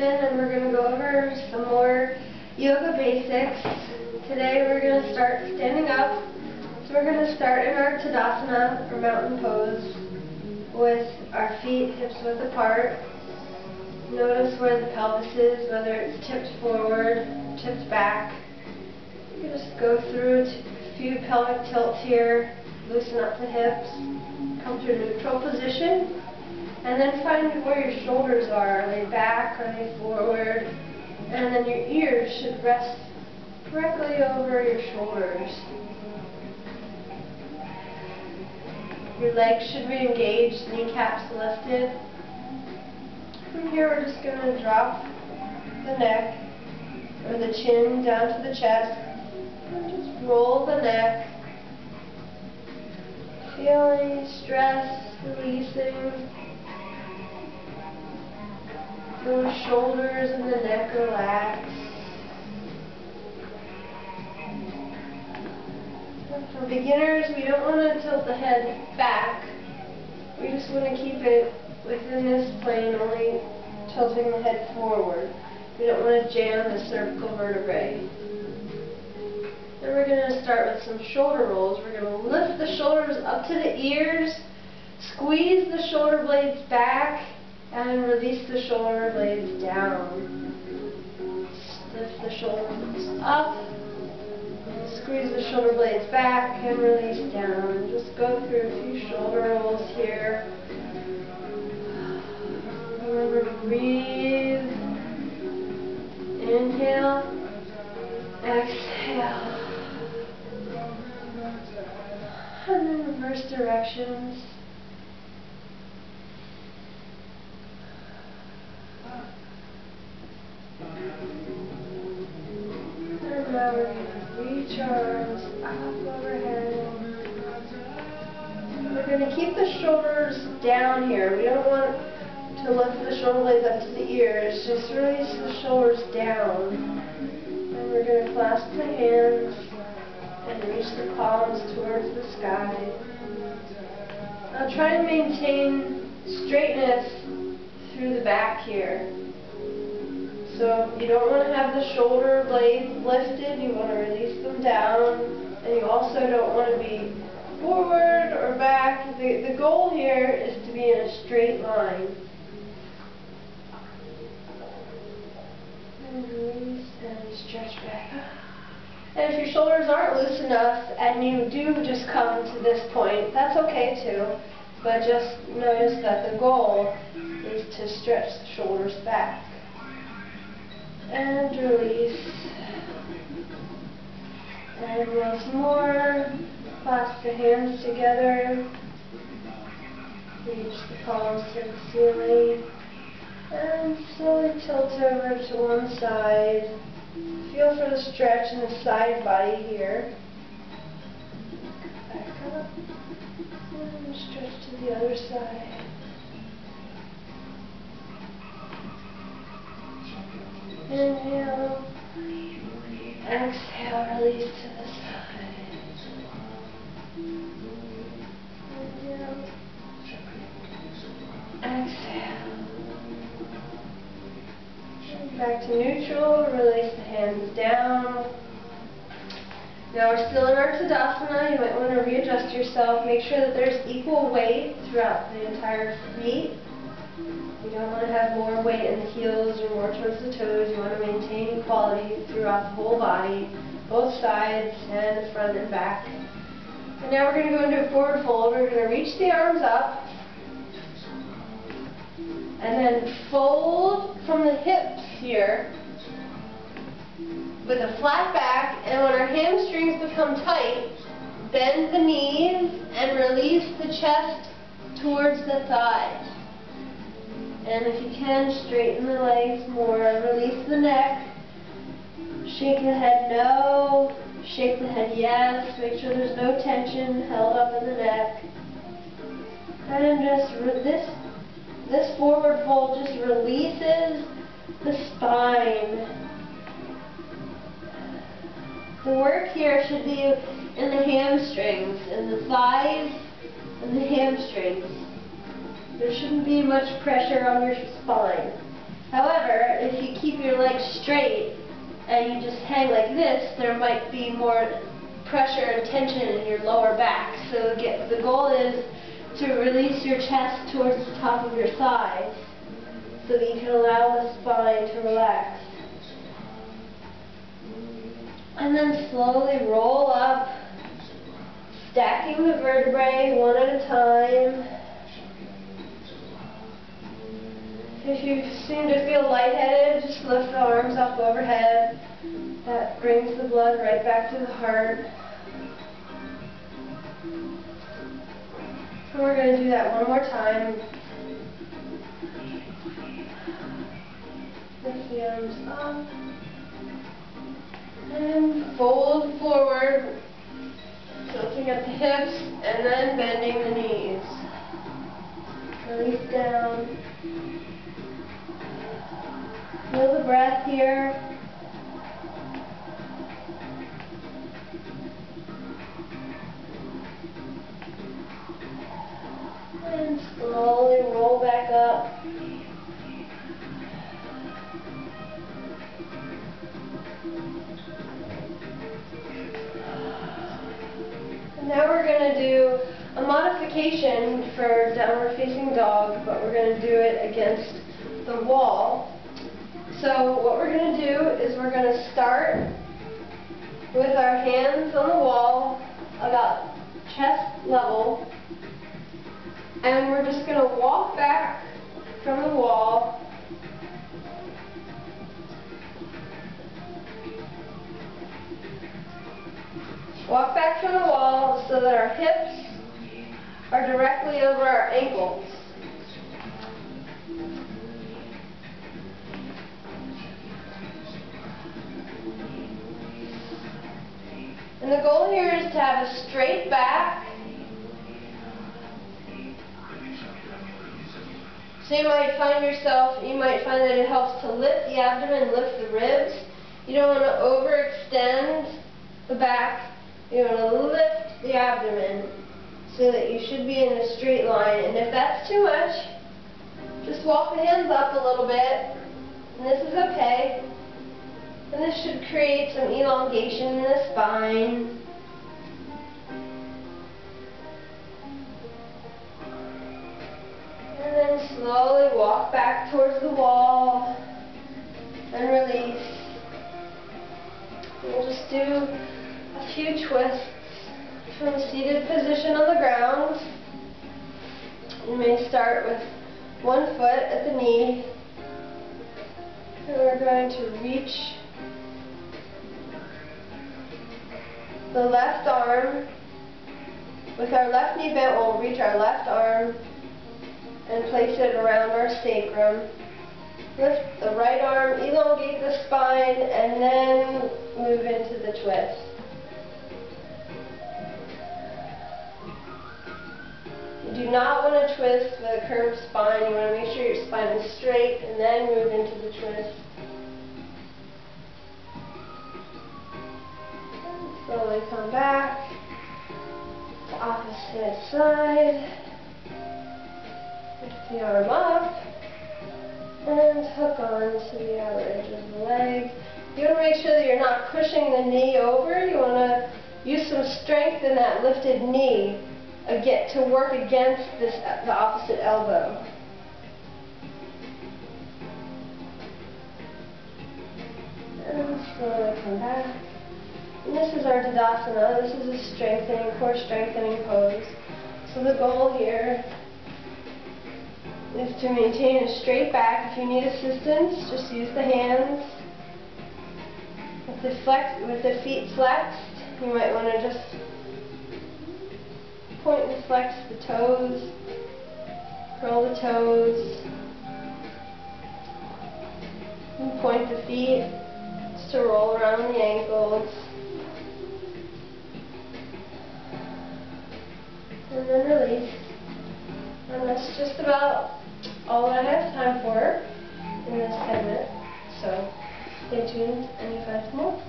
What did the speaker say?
and we're going to go over some more yoga basics. Today we're going to start standing up. So we're going to start in our Tadasana, or mountain pose, with our feet hips width apart. Notice where the pelvis is, whether it's tipped forward, tipped back. You can just go through a few pelvic tilts here, loosen up the hips, come to a neutral position. And then find where your shoulders are. Are they back? Are they forward? And then your ears should rest directly over your shoulders. Your legs should be engaged, kneecaps lifted. From here we're just going to drop the neck or the chin down to the chest and just roll the neck. Feel any stress releasing. Feel the shoulders and the neck relax. For beginners, we don't want to tilt the head back. We just want to keep it within this plane, only tilting the head forward. We don't want to jam the cervical vertebrae. Then we're going to start with some shoulder rolls. We're going to lift the shoulders up to the ears, squeeze the shoulder blades back, and release the shoulder blades down. Lift the shoulders up, squeeze the shoulder blades back, and release down. Just go through a few shoulder rolls here. Remember to breathe. Inhale, exhale. And then reverse directions. And now we're going to reach our arms up overhead. We're going to keep the shoulders down here. We don't want to lift the shoulder blades up to the ears. Just release the shoulders down. And we're going to clasp the hands and reach the palms towards the sky. Now try to maintain straightness through the back here. So you don't want to have the shoulder blades lifted, you want to release them down, and you also don't want to be forward or back. The goal here is to be in a straight line. And release and stretch back up. And if your shoulders aren't loose enough and you do just come to this point, that's okay too. But just notice that the goal is to stretch the shoulders back. And release. And once more, clasp the hands together. Reach the palms to the ceiling. And slowly tilt over to one side. Feel for the stretch in the side body here. Back up. And stretch to the other side. Inhale, exhale, release to the side. Inhale, exhale. Back to neutral, release the hands down. Now we're still in our Tadasana. You might want to readjust yourself. Make sure that there's equal weight throughout the entire feet. You don't want to have more weight in the heels or more towards the toes. You want to maintain equality throughout the whole body, both sides, and front and back. And now we're going to go into a forward fold. We're going to reach the arms up, and then fold from the hips here with a flat back. And when our hamstrings become tight, bend the knees and release the chest towards the thighs. And if you can, straighten the legs more, release the neck, shake the head no, shake the head yes, make sure there's no tension held up in the neck. And just this forward fold just releases the spine. The work here should be in the hamstrings, in the thighs and the hamstrings. There shouldn't be much pressure on your spine. However, if you keep your legs straight and you just hang like this, there might be more pressure and tension in your lower back. So the goal is to release your chest towards the top of your thighs so that you can allow the spine to relax. And then slowly roll up, stacking the vertebrae one at a time. If you seem to feel lightheaded, just lift the arms up overhead. That brings the blood right back to the heart. And we're going to do that one more time. Lift the arms up. And fold forward, tilting at the hips, and then bending the knees. Release down. Feel the breath here. And slowly roll back up. And now we're going to do a modification for downward facing dog, but we're going to do it against the wall. So what we're going to do is we're going to start with our hands on the wall about chest level, and we're just going to walk back from the wall. Walk back from the wall so that our hips are directly over our ankles. And the goal here is to have a straight back. So you might find that it helps to lift the abdomen, lift the ribs. You don't want to overextend the back. You want to lift the abdomen so that you should be in a straight line. And if that's too much, just walk the hands up a little bit. And this is okay. And this should create some elongation in the spine. And then slowly walk back towards the wall and release. We'll just do a few twists from a seated position on the ground. You may start with one foot at the knee. And we're going to reach the left arm. With our left knee bent, we'll reach our left arm and place it around our sacrum. Lift the right arm, elongate the spine, and then move into the twist. You do not want to twist with a curved spine. You want to make sure your spine is straight and then move into the twist. And slowly come back to opposite side. Lift the arm up and hook on to the outer edge of the leg. You want to make sure that you're not pushing the knee over. You want to use some strength in that lifted knee to work against the opposite elbow. And slowly come back. And this is our Tadasana. This is a core strengthening pose. So the goal here is to maintain a straight back. If you need assistance, just use the hands. With the feet flexed, you might want to just point and flex the toes, curl the toes, and point the feet just to roll around the ankles. And then release. And that's just about all that I have time for in this segment. So stay tuned and you find some more.